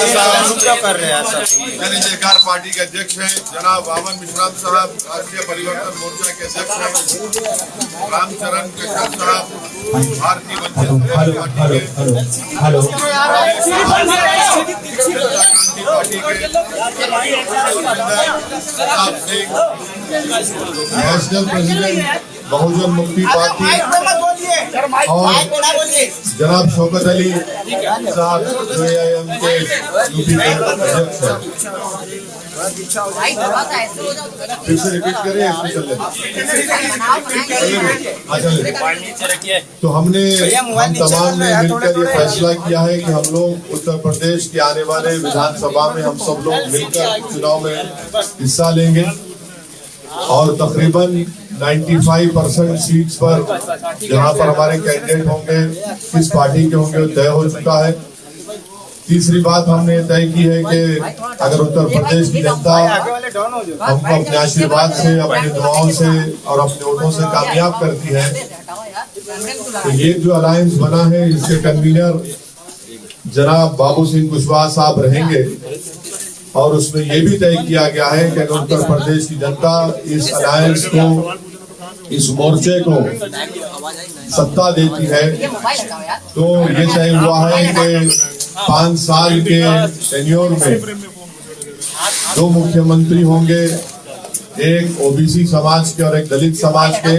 जन अधिकार पार्टी के अध्यक्ष हैं, जनाब वामन मिश्राम साहब राष्ट्रीय परिवर्तन मोर्चा के अध्यक्ष हैं, रामचरण कश्यप साहब भारतीय वंचित पार्टी के नेशनल प्रेसिडेंट बहुजन मुक्ति पार्टी और जनाब शौकत अली साहब जो AIM के यूपी के अध्यक्ष हैं। फिर से रिपीट करें, तो हम तमाम ने मिलकर ये फैसला किया है कि हम लोग उत्तर प्रदेश के आने वाले विधानसभा में हम सब लोग मिलकर चुनाव में हिस्सा लेंगे और तकरीबन 95% सीट्स पर जहां पर हमारे कैंडिडेट होंगे किस पार्टी के होंगे तय हो चुका है। तीसरी बात हमने तय की है कि अगर उत्तर प्रदेश की जनता हमको अपने आशीर्वाद से, अपनी दुआओं से और अपने वोटों से कामयाब करती है तो ये जो अलायंस बना है इसके कन्वीनर जनाब बाबू सिंह कुशवाहा साहब रहेंगे और उसमें ये भी तय किया गया है कि अगर उत्तर प्रदेश की जनता इस अलायंस को, इस मोर्चे को सत्ता देती है तो ये तय हुआ है कि 5 साल के टेन्योर में 2 मुख्यमंत्री होंगे, एक OBC समाज के और एक दलित समाज के,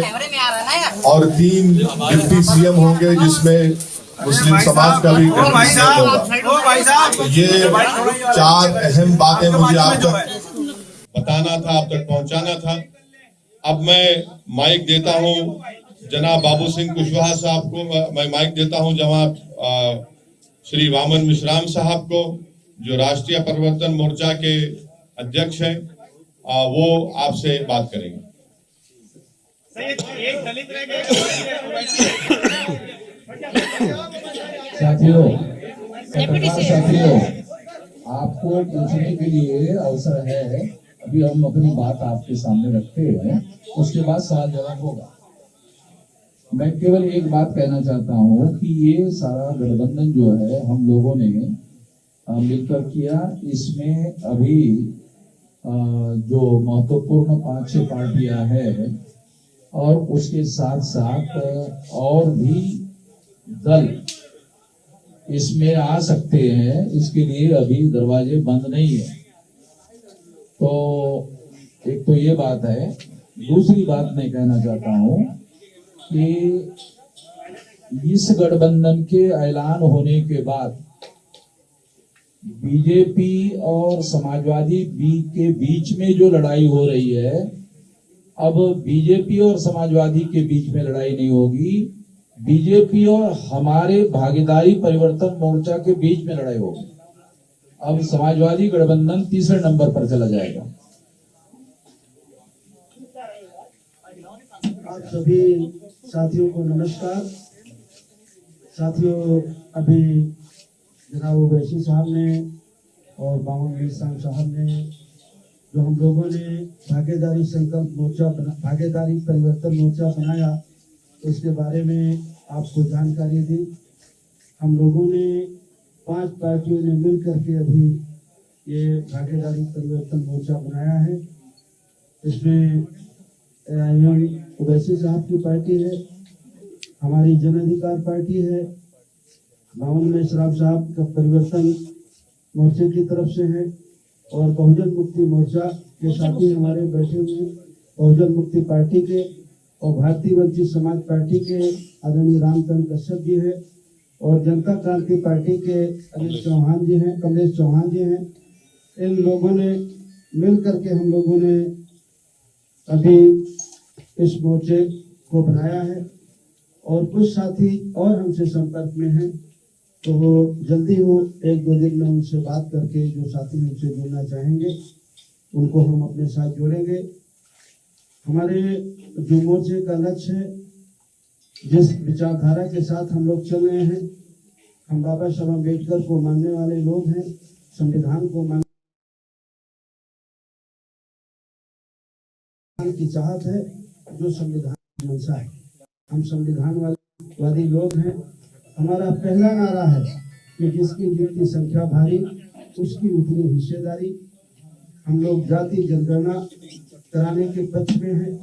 और 3 डिप्टी CM होंगे जिसमें मुस्लिम समाज का भी होगा। तो ये 4 अहम बातें मुझे आप तक बताना था, आप तक पहुंचाना था। अब मैं माइक देता हूं जनाब बाबू सिंह कुशवाहा साहब को, मैं माइक देता हूं जनाब श्री वामन मिश्राम साहब को जो राष्ट्रीय परिवर्तन मोर्चा के अध्यक्ष हैं, वो आपसे बात करेंगे। साथियों, आपको पूछने के लिए अवसर है। अभी हम अपनी बात आपके सामने रखते हैं, उसके बाद सवाल जवाब होगा। मैं केवल एक बात कहना चाहता हूं कि ये सारा गठबंधन जो है हम लोगों ने मिलकर किया, इसमें अभी जो महत्वपूर्ण 5-6 पार्टियां हैं और उसके साथ साथ और भी दल इसमें आ सकते हैं, इसके लिए अभी दरवाजे बंद नहीं है। तो एक तो ये बात है। दूसरी बात मैं कहना चाहता हूं कि इस गठबंधन के ऐलान होने के बाद बीजेपी और समाजवादी के बीच में जो लड़ाई हो रही है, अब बीजेपी और समाजवादी के बीच में लड़ाई नहीं होगी, बीजेपी और हमारे भागीदारी परिवर्तन मोर्चा के बीच में लड़ाई होगी। अब समाजवादी गठबंधन तीसरे नंबर पर चला जाएगा। आप सभी साथियों को नमस्कार। साथियों, अभी जनाब ओवैसी साहब ने और वामन मिश्राम साहब ने जो हम लोगों ने भागीदारी संकल्प मोर्चा भागीदारी परिवर्तन मोर्चा बनाया, उसके बारे में आपको जानकारी दी। हम लोगों ने 5 पार्टियों ने मिल करके अभी ये भागीदारी परिवर्तन मोर्चा बनाया है। इसमें ओवैसी साहब की पार्टी है, हमारी जन अधिकार पार्टी है, वामन मिश्राम साहब का परिवर्तन मोर्चे की तरफ से है और बहुजन मुक्ति मोर्चा के साथी हमारे बैठे हुए बहुजन मुक्ति पार्टी के और भारतीय वंचित समाज पार्टी के आदरणीय रामचरण कश्यप जी हैं और जनता क्रांति पार्टी के कमलेश चौहान जी हैं। इन लोगों ने मिल करके हम लोगों ने अभी इस मोर्चे को बनाया है और कुछ साथी और हमसे संपर्क में हैं, तो वो जल्दी हो 1-2 दिन में उनसे बात करके जो साथी हमसे जुड़ना चाहेंगे उनको हम अपने साथ जोड़ेंगे। हमारे जो मोर्चे का लक्ष्य है, जिस विचारधारा के साथ हम लोग चल रहे हैं, हम बाबा साहब अम्बेडकर को मानने वाले लोग हैं, संविधान को मानने की चाहत है, जो संविधान की मंशा है। हम संविधान वादी लोग हैं। हमारा पहला नारा है कि जिसकी गिनती संख्या भारी उसकी उतनी हिस्सेदारी। हम लोग जाति जनगणना कराने के पक्ष में हैं।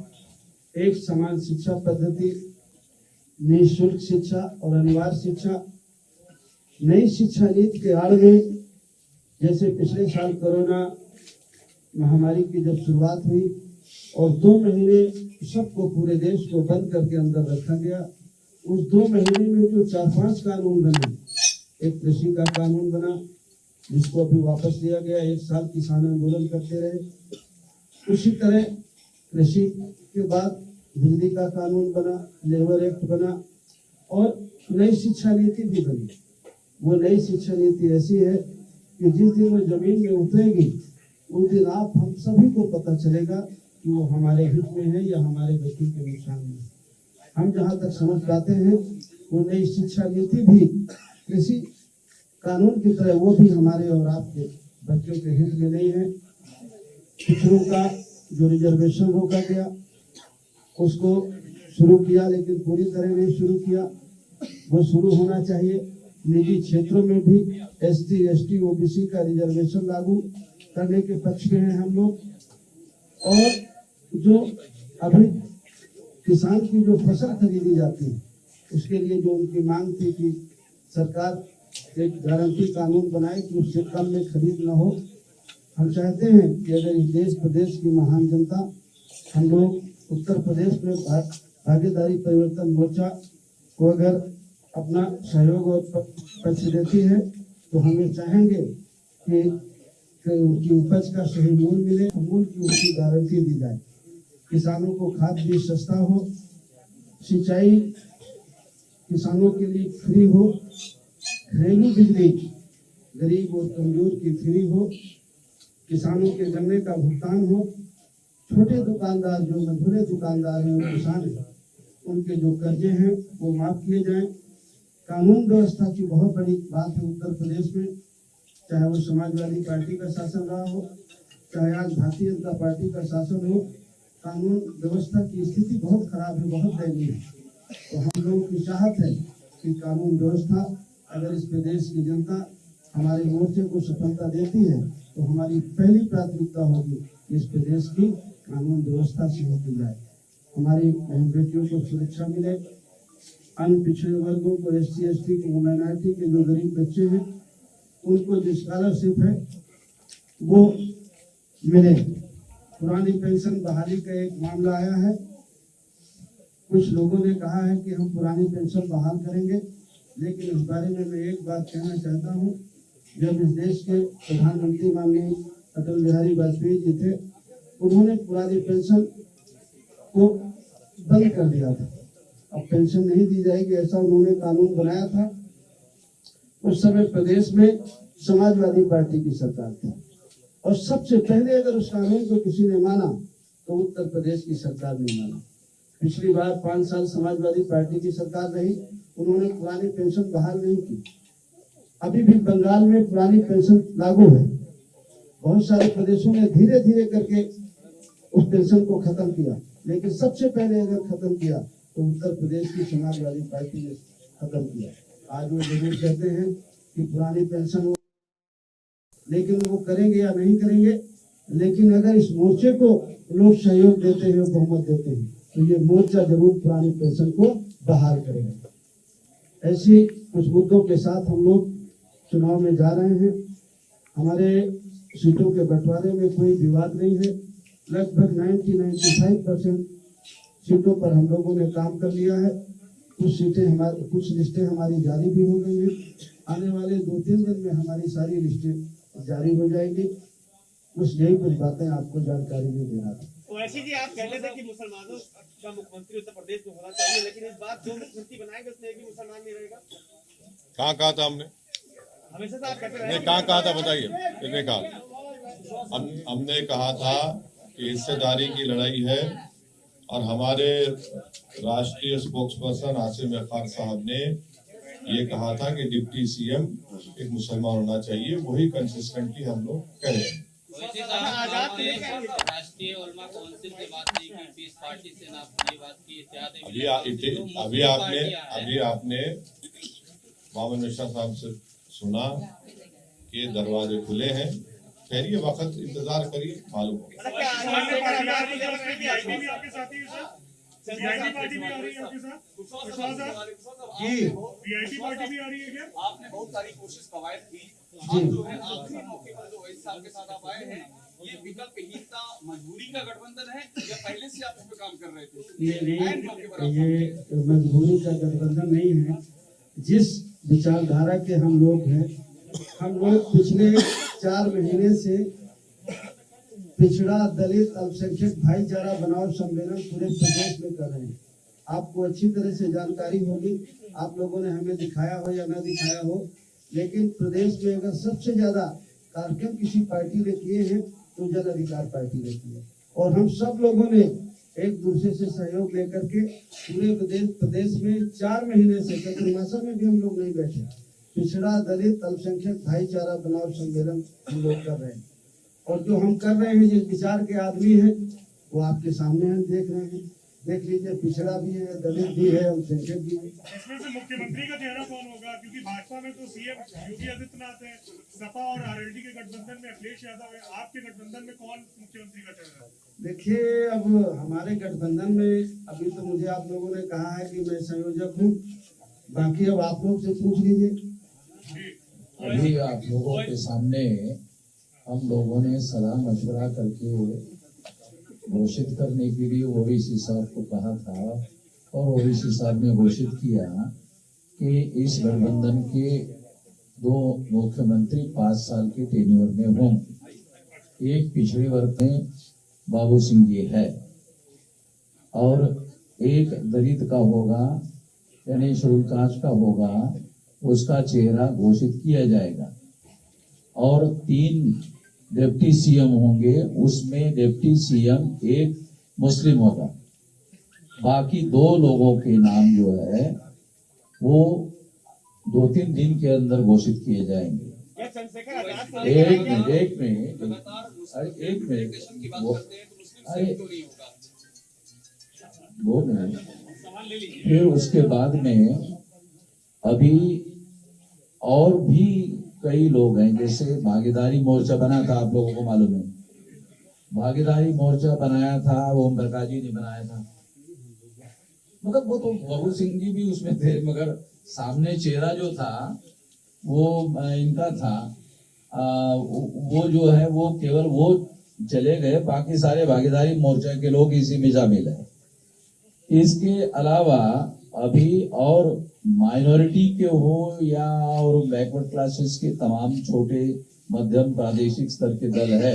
एक समान शिक्षा पद्धति, निःशुल्क शिक्षा और अनिवार्य शिक्षा। नई शिक्षा नीति के आड़ में जैसे पिछले साल कोरोना महामारी की जब शुरुआत हुई और 2 महीने सबको पूरे देश को बंद करके अंदर रखा गया, उस 2 महीने में जो 4-5 कानून बने, एक कृषि का कानून बना जिसको अभी वापस लिया गया, 1 साल किसान आंदोलन करते रहे। उसी तरह कृषि के बाद बिजली का कानून बना, लेबर एक्ट बना और नई शिक्षा नीति भी बनी। वो नई शिक्षा नीति ऐसी है कि जिस दिन वो जमीन में उतरेगी उस दिन आप हम सभी को पता चलेगा कि वो हमारे हित में है या हमारे बच्चों के नुकसान में। हम जहाँ तक समझ पाते हैं वो नई शिक्षा नीति भी कृषि कानून की तरह वो भी हमारे और आपके बच्चों के हित में नहीं है। पिछड़ों का जो रिजर्वेशन रोका गया उसको शुरू किया, लेकिन पूरी तरह नहीं शुरू किया, वो शुरू होना चाहिए। निजी क्षेत्रों में भी SC, ST, OBC का रिजर्वेशन लागू करने के पक्ष में हैं हम लोग। और जो अभी किसान की जो फसल खरीदी जाती है उसके लिए जो उनकी मांग थी कि सरकार एक गारंटी कानून बनाए कि उससे कम में खरीद न हो। हम चाहते हैं कि अगर इस देश प्रदेश की महान जनता हम लोग उत्तर प्रदेश में भागीदारी परिवर्तन मोर्चा को अगर अपना सहयोग और पक्ष देती है तो हमें चाहेंगे कि उनकी उपज का सही मूल्य मिले, मूल्य की उनकी गारंटी दी जाए, किसानों को खाद बीज सस्ता हो, सिंचाई किसानों के लिए फ्री हो, घरेलू बिजली गरीब और कमजोर की फ्री हो, किसानों के गन्ने का भुगतान हो, छोटे दुकानदार जो मझोले दुकानदार हैं और किसान हैं उनके जो कर्जे हैं वो माफ किए जाएं। कानून व्यवस्था की बहुत बड़ी बात है उत्तर प्रदेश में, चाहे वो समाजवादी पार्टी का शासन रहा हो, चाहे आज भारतीय जनता पार्टी का शासन हो, कानून व्यवस्था की स्थिति बहुत खराब है, बहुत दयनीय है। तो हम लोगों की चाहत है कि कानून व्यवस्था अगर इस प्रदेश की जनता हमारे मोर्चे को सफलता देती है तो हमारी पहली प्राथमिकता होगी कि इस प्रदेश की कानून व्यवस्था सही की जाए, हमारी बहन बेटियों को सुरक्षा मिले, अन्य पिछड़े वर्गों को, SC, ST को, माइनॉरिटी के जो गरीब बच्चे हैं उनको जो स्कॉलरशिप है वो मिले। पुरानी पेंशन बहाली का एक मामला आया है, कुछ लोगों ने कहा है कि हम पुरानी पेंशन बहाल करेंगे, लेकिन इस बारे में मैं एक बात कहना चाहता हूँ। जब इस देश के प्रधानमंत्री माननीय अटल बिहारी वाजपेयी जी थे, उन्होंने पुरानी पेंशन को बंद कर दिया था, अब पेंशन नहीं दी जाएगी ऐसा उन्होंने कानून बनाया था। उस समय प्रदेश में समाजवादी पार्टी की सरकार थी और सबसे पहले अगर उस कानून को किसी ने माना तो उत्तर प्रदेश की सरकार ने माना। पिछली बार 5 साल समाजवादी पार्टी की सरकार रही, उन्होंने पुरानी पेंशन बहाल नहीं की। अभी भी बंगाल में पुरानी पेंशन लागू है, बहुत सारे प्रदेशों ने धीरे धीरे करके उस पेंशन को खत्म किया, लेकिन सबसे पहले अगर खत्म किया तो उत्तर प्रदेश की समाजवादी पार्टी ने खत्म किया। आज वो जरूर कहते हैं कि पुरानी पेंशन हो, लेकिन वो करेंगे या नहीं करेंगे, लेकिन अगर इस मोर्चे को लोग सहयोग देते हैं, बहुमत देते हैं, तो ये मोर्चा जरूर पुरानी पेंशन को बहाल करेगा। ऐसी कुछ मुद्दों के साथ हम लोग चुनाव में जा रहे हैं। हमारे सीटों के बंटवारे में कोई विवाद नहीं है, लगभग 90-95% सीटों पर हम लोगों ने काम कर लिया है। कुछ लिस्टें हमारी जारी भी हो गई हैं, आने वाले 2-3 दिन में हमारी सारी लिस्टें जारी हो जाएगी। बस यही कुछ बातें आपको जानकारी में देना था। वैसे जी आप कहते थे कि मुसलमानों का मुख्यमंत्री उत्तर प्रदेश में होना चाहिए, लेकिन इस बार जो मुख्यमंत्री बनाएंगे उसमें एक भी मुसलमान नहीं रहेगा। कहाँ कहा था हमने? हमेशा से आप कहते रहे। कहाँ कहा था बताइए, किसने कहा? हमने कहा था कि हिस्सेदारी की लड़ाई है और हमारे राष्ट्रीय स्पोक्सपर्सन आसिम अखार साहब ने ये कहा था कि डिप्टी CM एक मुसलमान होना चाहिए, वही कंसिस्टेंटली हम लोग कह रहे हैं। राष्ट्रीय उलमा काउंसिल की बात नहीं की, पीस पार्टी से ना ये बात की, अभी आपने मामून मिश्रा साहब से सुना के दरवाजे खुले हैं। ठहरिए, वक्त इंतजार करिए, मालूम होगा। वीआईपी पार्टी भी आ रही है आपके साथ? विश्वास है जी वीआईपी पार्टी भी आ रही है क्या? आपने बहुत सारी कोशिश कवायद की, आप जो है आखिरी मौके पर जो इस साल के साथ आप आए हैं, ये विकल्पहीनता मजबूरी का गठबंधन है या पहले से आप इस पे काम कर रहे थे? ये मजबूरी का गठबंधन नहीं है। जिस विचारधारा के हम लोग हैं, हम लोग पिछले 4 महीने से पिछड़ा दलित अल्पसंख्यक भाईचारा बनाओ सम्मेलन पूरे प्रदेश में कर रहे हैं। आपको अच्छी तरह से जानकारी होगी, आप लोगों ने हमें दिखाया हो या न दिखाया हो, लेकिन प्रदेश में अगर सबसे ज्यादा कार्यक्रम किसी पार्टी ने किए हैं तो जन अधिकार पार्टी ने किए, और हम सब लोगों ने एक दूसरे से सहयोग लेकर के पूरे प्रदेश में 4 महीने से चतुर्मासा में भी हम लोग नहीं बैठे, पिछड़ा दलित अल्पसंख्यक भाईचारा बनाओ सम्मेलन हम लोग कर रहे हैं। और जो हम कर रहे हैं, जिस विचार के आदमी हैं वो आपके सामने हम देख रहे हैं। देख लीजिए, पिछड़ा भी है, दलित भी है, अल्पसंख्यक भी है। इसमें से मुख्यमंत्री का चेहरा कौन होगा? क्योंकि भाजपा में तो सीएम योगी आदित्यनाथ है, सपा और आरएलडी के गठबंधन में अखिलेश यादव है, आपके गठबंधन में कौन मुख्यमंत्री का चेहरा है? देखिए, अब हमारे गठबंधन में अभी तो मुझे आप लोगों ने कहा है कि मैं संयोजक हूँ, बाकी अब आप लोग से पूछ लीजिए। अभी आप लोगों के सामने हम लोगों ने सलाह मशवरा करके घोषित करने के लिए ओवैसी साहब को कहा था, और ओवैसी साहब ने घोषित किया कि इस गठबंधन के 2 मुख्यमंत्री 5 साल के टेन्योर में होंगे। एक पिछड़े वर्ग में बाबू सिंह जी है, और एक दलित का होगा, यानी शेड्यूल कास्ट का होगा, उसका चेहरा घोषित किया जाएगा। और 3 डिप्टी सीएम होंगे, उसमें डिप्टी सीएम एक मुस्लिम होगा। बाकी 2 लोगों के नाम जो है वो 2-3 दिन के अंदर घोषित किए जाएंगे। एक मिनट अरे 2 मिनट। फिर उसके बाद में अभी और भी कई लोग हैं, जैसे भागीदारी मोर्चा बना था, आप लोगों को मालूम है, भागीदारी मोर्चा बनाया था, ओम प्रकाश जी ने बनाया था, मगर वो तो बाबू सिंह जी भी उसमें थे, मगर सामने चेहरा जो था वो इनका था। वो जो है वो केवल वो चले गए, बाकी सारे भागीदारी मोर्चा के लोग इसी में शामिल है। इसके अलावा अभी और माइनॉरिटी के हो या और बैकवर्ड क्लासेस के तमाम छोटे मध्यम प्रादेशिक स्तर के दल है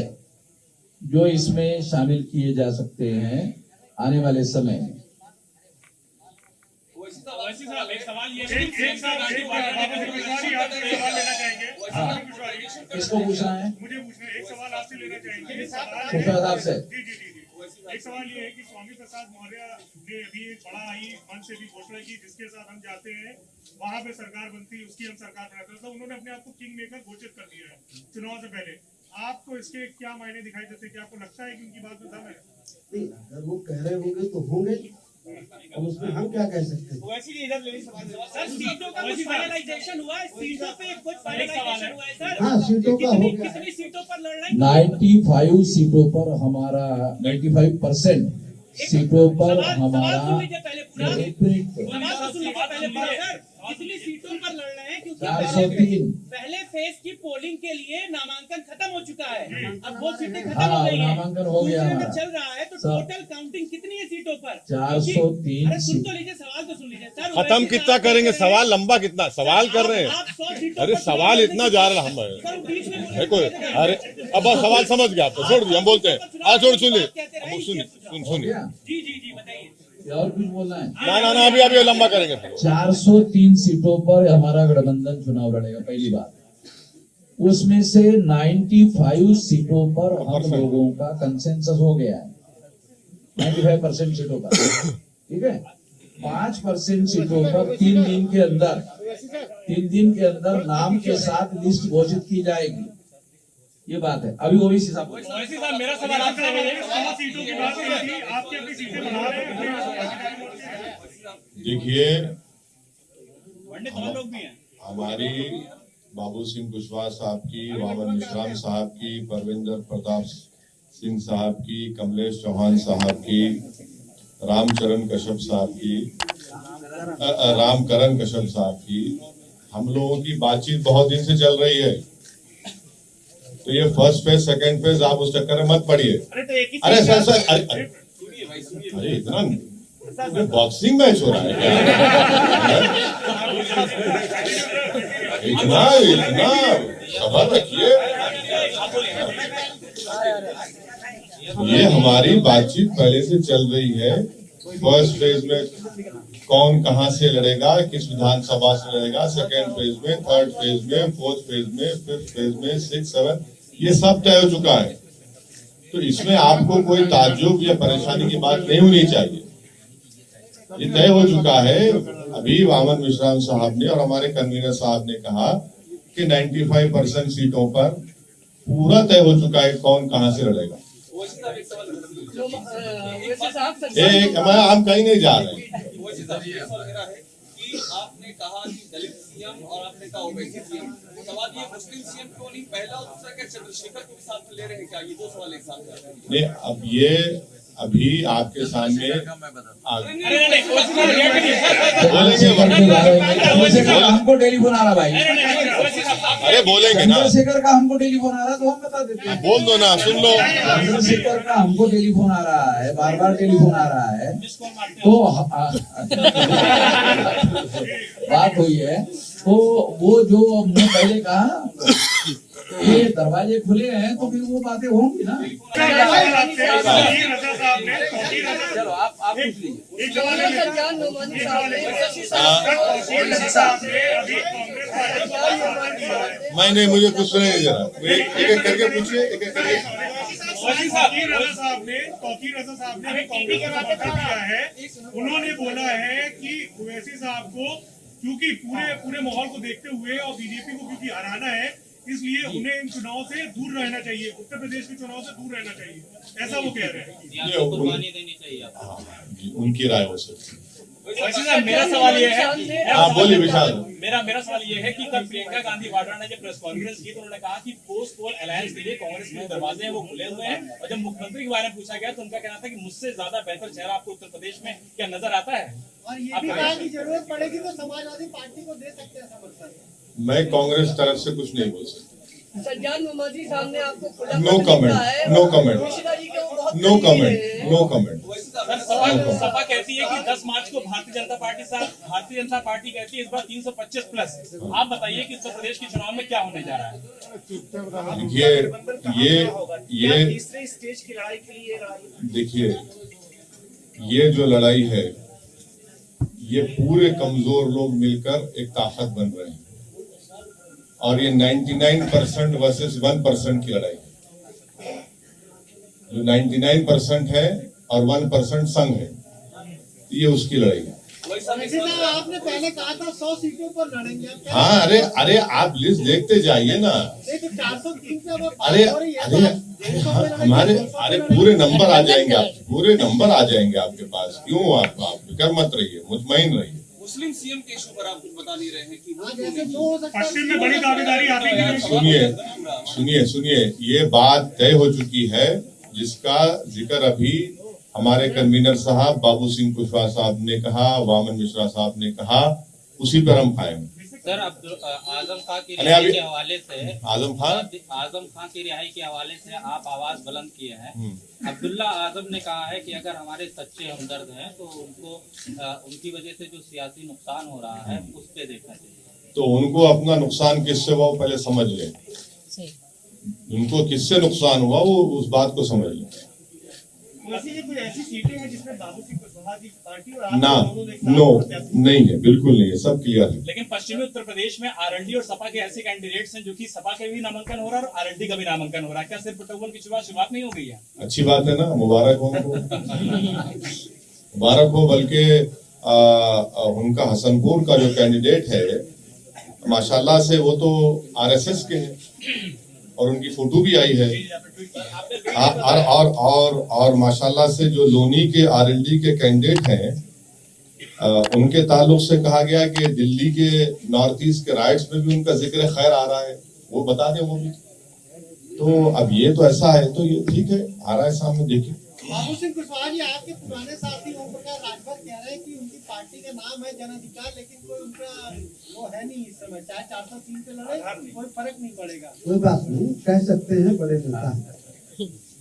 जो इसमें शामिल किए जा सकते हैं आने वाले समय में। किसको पूछना है? मुझे पूछना है, एक सवाल आपसे लेना चाहेंगे। आपसे एक सवाल ये है कि स्वामी प्रसाद मौर्य ने अभी एक बड़ा ही मन से भी घोषणा की, जिसके साथ हम जाते हैं वहां पे सरकार बनती, उसकी हम सरकार बनाते हैं, तो उन्होंने अपने आप को किंग मेकर घोषित कर दिया है चुनाव से पहले। आपको इसके क्या मायने दिखाई देते हैं? क्या आपको लगता है कि उनकी बात में दम है? अगर वो कह रहे होंगे तो होंगे, अब उसमें हम क्या कह सकते हैं? सर, सीटों का कुछ फाइनलाइजेशन हुआ है? सीटों पे कुछ फाइनलाइजेशन हुआ है सर? हाँ, सीटों का हो गया। कितनी सीटों पर लड़ रहे हैं? 95 सीटों पर हमारा 95% सीटों पर हमारा कितनी सीटों पर लड़ रहे हैं? क्योंकि 403 पहले फेज की पोलिंग के लिए नामांकन खत्म हो चुका है, अब वो सीटें खत्म हाँ, हो गई हैं, नामांकन हो गया दूसरे में हमारा। चल रहा है, तो सर, टोटल काउंटिंग कितनी है सीटों पर? 403 अरे सुन तो लीजिए, सवाल तो सुन लीजिए सर। खत्म कितना करेंगे? सवाल लंबा कितना सवाल कर रहे हैं? आप 100 सीटों अरे पर सवाल चुनाव इतना लड़ने जा की- रहा हम सर, बीच में है कोई? अरे अब बस सवाल समझ गया, आपको छोड़ दिया, हम बोलते हैं। आज छोड़ सुनिए, सुनिए जी जी जी बताइए। और कुछ बोलना है? ना अभी लंबा करेंगे फिर। 403 सीटों पर हमारा गठबंधन चुनाव लड़ेगा, पहली बात। उसमें से 95 सीटों पर हम लोगों का कंसेंसस हो गया है, 95% सीटों पर, ठीक है। 5% सीटों पर 3 दिन के अंदर नाम के साथ लिस्ट घोषित की जाएगी, ये बात है। अभी ओवैसी साहब मेरा सवाल आपसे है, 100 सीटों की बात की थी, आपकी अपनी सीटें बढ़ा रहे हैं। देखिए, लोग भी हैं। हमारी बाबू सिंह कुशवाहा साहब की, वामन मिश्राम साहब की, परविंदर प्रताप सिंह साहब की, कमलेश चौहान साहब की, रामकरण कश्यप साहब की, हम लोगों की बातचीत बहुत दिन से चल रही है। तो ये फर्स्ट फेज, सेकंड फेज, आप उस चक्कर में मत पड़िए। अरे सर अरे इतना बॉक्सिंग मैच हो रहा है क्या? इतना सबर रखिए। ये हमारी बातचीत पहले से चल रही है। फर्स्ट फेज में कौन कहां से लड़ेगा, किस विधानसभा से लड़ेगा, सेकेंड फेज में, थर्ड फेज में, फोर्थ फेज में, फिफ्थ फेज में, 6, 7, ये सब तय हो चुका है। तो इसमें आपको कोई ताज्जुब या परेशानी की बात नहीं होनी चाहिए। ये तय हो चुका है। अभी वामन मिश्राम साहब ने और हमारे कन्वीनर साहब ने कहा कि 95% सीटों पर पूरा तय हो चुका है कौन कहां से लड़ेगा। हम कहीं नहीं जा रहे हैं। आपने कहा कि दलित सीएम और आपने कहा ओवैसी सीएम, सवाल ये मुस्लिम सीएम क्यों नहीं पहला और दूसरा क्या चंद्रशेखर को भी साथ ले रहे हैं क्या? ये दो सवाल एक साथ नहीं, अब ये अभी आपके सामने हमको टेलीफोन आ रहा भाई। अरे बोलेंगे ना, चंद्रशेखर का हमको टेलीफोन आ रहा है तो हम बता देते हैं। बोल दो ना, सुन लो। चंद्रशेखर का हमको टेलीफोन आ रहा है, बार टेलीफोन आ रहा है, तो बात हुई है। तो वो जो हमने पहले कहा ये दरवाजे खुले हैं तो फिर वो बातें होंगी ना। चलो आप पूछ लीजिए। नहीं, मुझे कुछ नहीं जरा, एक एक करके पूछिए, एक एक करके। तौकीर रजा साहब ने कांग्रेस का समर्थन किया है। उन्होंने बोला है कि ओवैसी साहब को क्योंकि पूरे माहौल को देखते हुए और बीजेपी को क्योंकि हराना है, इसलिए उन्हें इन चुनाव से दूर रहना चाहिए, उत्तर प्रदेश के चुनाव से दूर रहना चाहिए, ऐसा वो कह रहे हैं। कुर्बानी देनी चाहिए उनकी राय हो सकती है। मेरा सवाल ये है, हाँ बोलिए विशाल। मेरा सवाल ये है कि कल प्रियंका गांधी वाड्रा ने जब प्रेस कॉन्फ्रेंस की तो उन्होंने कहा कि पोस्ट पोल अलायंस के लिए कांग्रेस के दरवाजे हैं वो खुले हुए हैं, और जब मुख्यमंत्री के बारे में पूछा गया तो उनका कहना था कि मुझसे ज्यादा बेहतर चेहरा आपको उत्तर प्रदेश में क्या नजर आता है? और ये भी कहा कि जरूरत पड़ेगी तो समाजवादी पार्टी को दे सकते हैं समर्थन। मैं कांग्रेस तरफ से कुछ नहीं बोल सकता। सज्जाद मोहम्मदी साहब ने आपको no comment, no comment, no comment, no comment. Sapa कहती है कि 10 मार्च को भारतीय जनता पार्टी कहती है इस बार 325 प्लस। आप बताइए कि उत्तर प्रदेश के चुनाव में क्या होने जा रहा है? देखिए, तीसरे स्टेज की लड़ाई के लिए देखिए, ये जो लड़ाई है ये पूरे कमजोर लोग मिलकर एक ताकत बन रहे हैं, और ये 99% वर्सेस 1% की लड़ाई है। जो 99% है और 1% संघ है, ये उसकी लड़ाई है। आपने पहले कहा था 100 सीटों पर लड़ेंगे। हाँ, अरे आप लिस्ट देखते जाइए ना। 403 अरे हमारे पूरे नंबर आ जाएंगे, पूरे नंबर आ जाएंगे आपके पास। क्यों आप फिक्र मत रहिए, मुतमईन रहिए। मुस्लिम सीएम के इशू पर आप कुछ बता नहीं रहे हैं कि वो पश्चिम में बड़ी दावेदारी आपकी। सुनिए, ये बात तय हो चुकी है जिसका जिक्र अभी हमारे कन्वीनर साहब बाबू सिंह कुशवाहा साहब ने कहा, वामन मिश्रा साहब ने कहा, उसी पर हम कायम। सर आजम खां की रिहाई के हवाले से आजम खां की रिहाई के हवाले से आप आवाज बुलंद किए हैं। अब्दुल्ला आजम ने कहा है कि अगर हमारे सच्चे हमदर्द हैं तो उनको उनकी वजह से जो सियासी नुकसान हो रहा है उस पर देखना चाहिए। तो उनको अपना नुकसान किससे हुआ वो पहले समझ लें। उनको किससे नुकसान हुआ वो उस बात को समझ लें। ऐसी सीटें हैं जिसमें बाबू सिंह कुशवाहा की पार्टी और ना, नो, नहीं है, बिल्कुल नहीं है, सब क्लियर है। लेकिन पश्चिमी उत्तर प्रदेश में आरएलडी और सपा के ऐसे कैंडिडेट्स हैं जो कि सपा के भी नामांकन हो रहा है और आरएलडी का भी नामांकन हो रहा है। क्या सिर्फ बटौवन की शुरुआत नहीं हो गई है? अच्छी बात है ना, मुबारक हो उनको। मुबारक हो। बल्कि उनका हसनपुर का जो कैंडिडेट है माशाल्लाह से वो तो आरएसएस के हैं और उनकी फोटो भी आई है। और माशाल्लाह से जो लोनी के आरएलडी के कैंडिडेट हैं उनके ताल्लुक से कहा गया कि दिल्ली के नॉर्थ ईस्ट के राइट्स में भी उनका जिक्र खैर आ रहा है, वो बता दें वो भी। तो अब ये तो ऐसा है तो ये ठीक है, आ रहा है सामने, देखिए। बाबू सिंह कुशवाहा जी, आपके पुराने साथी ओम प्रकाश राजभर कह रहे हैं कि उनकी पार्टी का नाम है जन अधिकार, लेकिन कोई उनका वो है नहीं इस समय, चाहे 403 पे लड़े कोई फर्क नहीं पड़ेगा। कोई बात नहीं, कह सकते हैं बड़े नेता,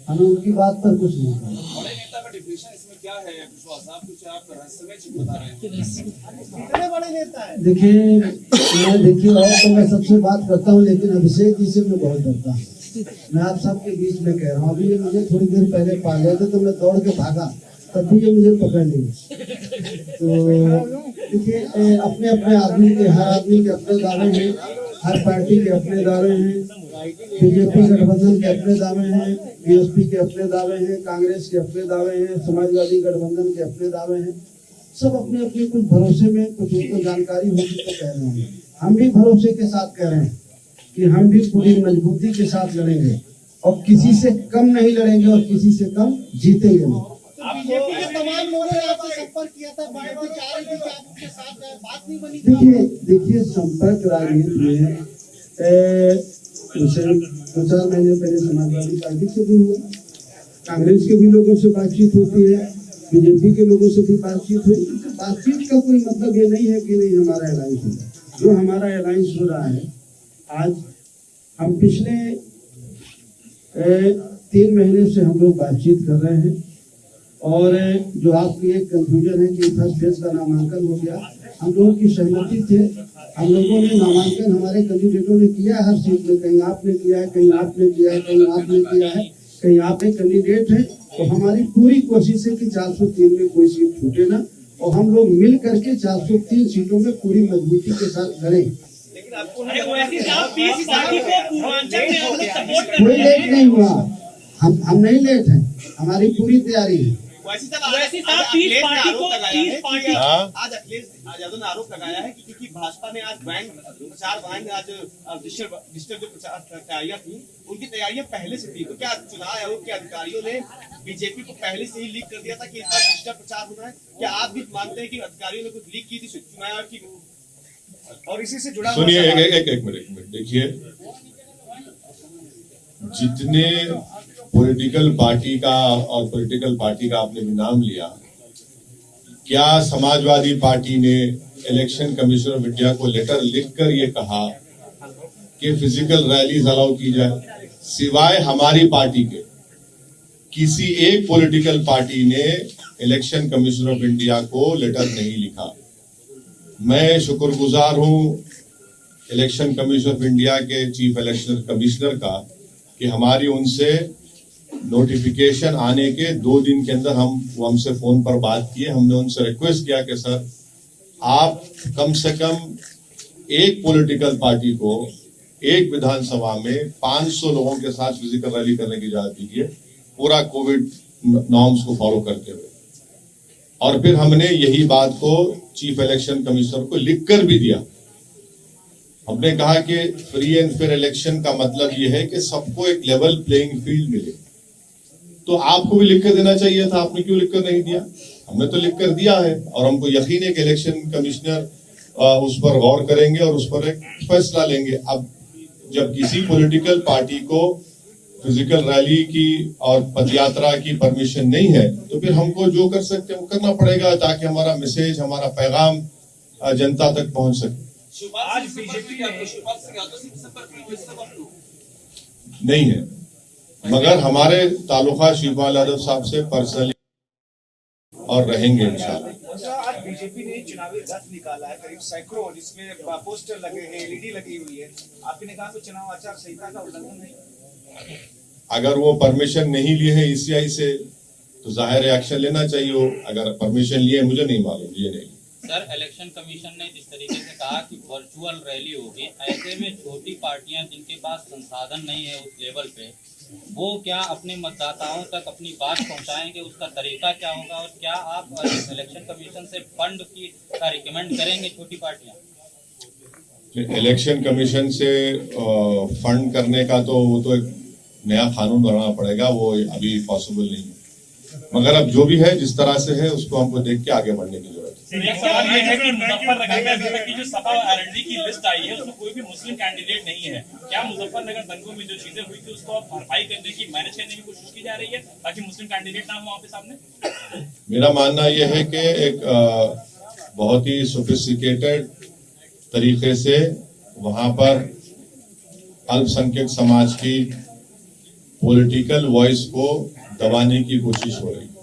हमें उनकी बात पर कुछ नहीं कहना। बड़े नेता का डिफिनेशन इसमें क्या है कुशवाहा साहब, कुछ आप रहस्यमय चीज बता रहे हैं? कितने बड़े नेता है? देखिए और तो मैं सबसे बात करता हूँ, लेकिन अभिषेक जी से मैं बहुत डरता हूँ। मैं आप सबके बीच में कह रहा हूँ, अभी ये मुझे थोड़ी देर पहले पा गए थे तो मैं दौड़ के भागा, तब भी ये मुझे पकड़ लिए। तो देखिए अपने अपने आदमी के, हर आदमी के अपने दावे हैं, हर पार्टी के अपने दावे हैं, बीजेपी गठबंधन के अपने दावे हैं, बीएसपी के अपने दावे हैं, कांग्रेस के अपने दावे हैं, समाजवादी गठबंधन के अपने दावे हैं। सब अपने अपने कुछ भरोसे में, कुछ उनको जानकारी होगी तो कह रहे हैं। हम भी भरोसे के साथ कह रहे हैं कि हम भी पूरी मजबूती के साथ लड़ेंगे और किसी से कम नहीं लड़ेंगे और किसी से कम जीतेंगे नहीं। बीजेपी के तमाम लोगों ने आपसे संपर्क किया था, बात भी चाह रही थी कि आप उनके साथ हैं, बात नहीं बनी। देखिए संपर्क राजनीति में दो चार महीने पहले समाजवादी पार्टी से भी हुआ, कांग्रेस के भी लोगों से बातचीत होती है, बीजेपी के लोगों से भी बातचीत हुई। बातचीत का कोई मतलब ये नहीं है कि नहीं हमारा अलायंस हो रहा है। जो हमारा अलायंस हो रहा है, आज हम पिछले 3 महीने से हम लोग बातचीत कर रहे हैं। और जो आपकी एक कंफ्यूजन है कि फर्स्ट फेज का नामांकन हो गया, हम लोगों की सहमति थे, हम लोगों ने नामांकन हमारे कैंडिडेटों ने किया है हर सीट में, कहीं आपने किया है, कहीं आपने किया है, कहीं आपने किया है, कहीं आप एक कैंडिडेट है। तो हमारी पूरी कोशिश है कि 403 में कोई सीट छूटे ना, और हम लोग मिल करके 403 सीटों में पूरी मजबूती के साथ लड़ें। कोई लेट नहीं हुआ, हम नहीं लेट हैं, हमारी पूरी तैयारी है। आज अखिलेश यादव ने आरोप लगाया है कि क्योंकि भाजपा ने आज प्रचार बैंक आज डिजिटल जो प्रचार तैयारियां थी, उनकी तैयारियां पहले से थी। तो क्या चुनाव आयोग के अधिकारियों ने बीजेपी को पहले से ही लीक कर दिया था कि इस बार डिजिटल प्रचार होना है? क्या आप भी मानते हैं कि अधिकारियों ने कुछ लीक की थी चुनाव आयोग की? और इसी से जुड़ा सुनिए एक मिनट देखिए, जितने पॉलिटिकल पार्टी का और पॉलिटिकल पार्टी का आपने भी नाम लिया, क्या समाजवादी पार्टी ने इलेक्शन कमीशन ऑफ इंडिया को लेटर लिखकर ये कहा कि फिजिकल रैलीज अलाउ की जाए? सिवाय हमारी पार्टी के किसी एक पॉलिटिकल पार्टी ने इलेक्शन कमीशन ऑफ इंडिया को लेटर नहीं लिखा। मैं शुक्रगुजार हूं इलेक्शन कमीशन ऑफ इंडिया के चीफ इलेक्शन कमिश्नर का कि हमारी उनसे नोटिफिकेशन आने के 2 दिन के अंदर वो हमसे फोन पर बात किए। हमने उनसे रिक्वेस्ट किया कि सर आप कम से कम एक पॉलिटिकल पार्टी को एक विधानसभा में 500 लोगों के साथ फिजिकल रैली करने की इजाजत दीजिए, पूरा कोविड नॉर्म्स को फॉलो करते हुए। और फिर हमने यही बात को चीफ इलेक्शन कमिश्नर को लिखकर भी दिया। हमने कहा कि फ्री एंड फेयर इलेक्शन का मतलब यह है कि सबको एक लेवल प्लेइंग फील्ड मिले। तो आपको भी लिखकर देना चाहिए था, आपने क्यों लिखकर नहीं दिया? हमने तो लिखकर दिया है और हमको यकीन है कि इलेक्शन कमिश्नर उस पर गौर करेंगे और उस पर एक फैसला लेंगे। अब जब किसी पॉलिटिकल पार्टी को फिजिकल रैली की और पदयात्रा की परमिशन नहीं है, तो फिर हमको जो कर सकते हैं वो करना पड़ेगा ताकि हमारा मैसेज, हमारा पैगाम जनता तक पहुंच सके। आज बीजेपी नहीं है, मगर हमारे ताल्लुका शिवपाल यादव साहब से पर्सनली और रहेंगे इंशाल्लाह। आज बीजेपी ने चुनावी रथ निकाला है, करीब सैकड़ों, जिसमें पोस्टर लगे हैं, एलईडी लगी हुई है। आपने कहा तो चुनाव आचार संहिता का उल्लंघन नहीं? अगर वो परमिशन नहीं लिए हैं ईसीआई से तो जाहिर एक्शन लेना चाहिए। अगर परमिशन लिए मुझे नहीं मालूम, ये नहीं। सर, इलेक्शन कमीशन ने जिस तरीके से कहा कि वर्चुअल रैली होगी, ऐसे में छोटी पार्टियां जिनके पास संसाधन नहीं है उस लेवल पे, वो क्या अपने मतदाताओं तक अपनी बात पहुंचाएंगे? उसका तरीका क्या होगा? और क्या आप इलेक्शन कमीशन से फंड की रिकमेंड करेंगे छोटी पार्टियां? इलेक्शन कमीशन से फंड करने का तो वो तो एक नया कानून बनाना पड़ेगा, वो अभी पॉसिबल नहीं है। मगर अब जो भी है जिस तरह से है उसको हमको देख के आगे बढ़ने की जरूरत है। एक सवाल ये है कि मुजफ्फरनगर में अभी तक की जो सपा आरएलडी की लिस्ट आई है उसमें कोई भी मुस्लिम कैंडिडेट नहीं है। क्या मुजफ्फरनगर दंगों में जो चीजें हुई थी उसको आप भरपाई करने की, मैनेज करने की कोशिश की जा रही है ताकि मुस्लिम कैंडिडेट ना हो वहाँ पे सामने? मेरा मानना यह है कि एक बहुत ही सोफिस्टिकेटेड तरीके से वहां पर अल्पसंख्यक समाज की पॉलिटिकल वॉइस को दबाने की कोशिश हो रही है।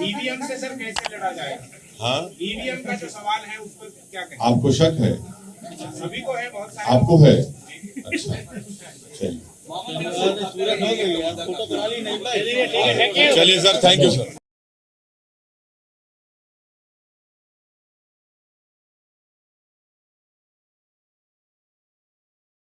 ईवीएम से सर कैसे लड़ा जाएगा? हाँ, ईवीएम का जो सवाल है उस पर क्या कहें? आपको शक है? सभी को है, बहुत सारे आपको है? अच्छा, चलिए चलिए सर, थैंक यू सर।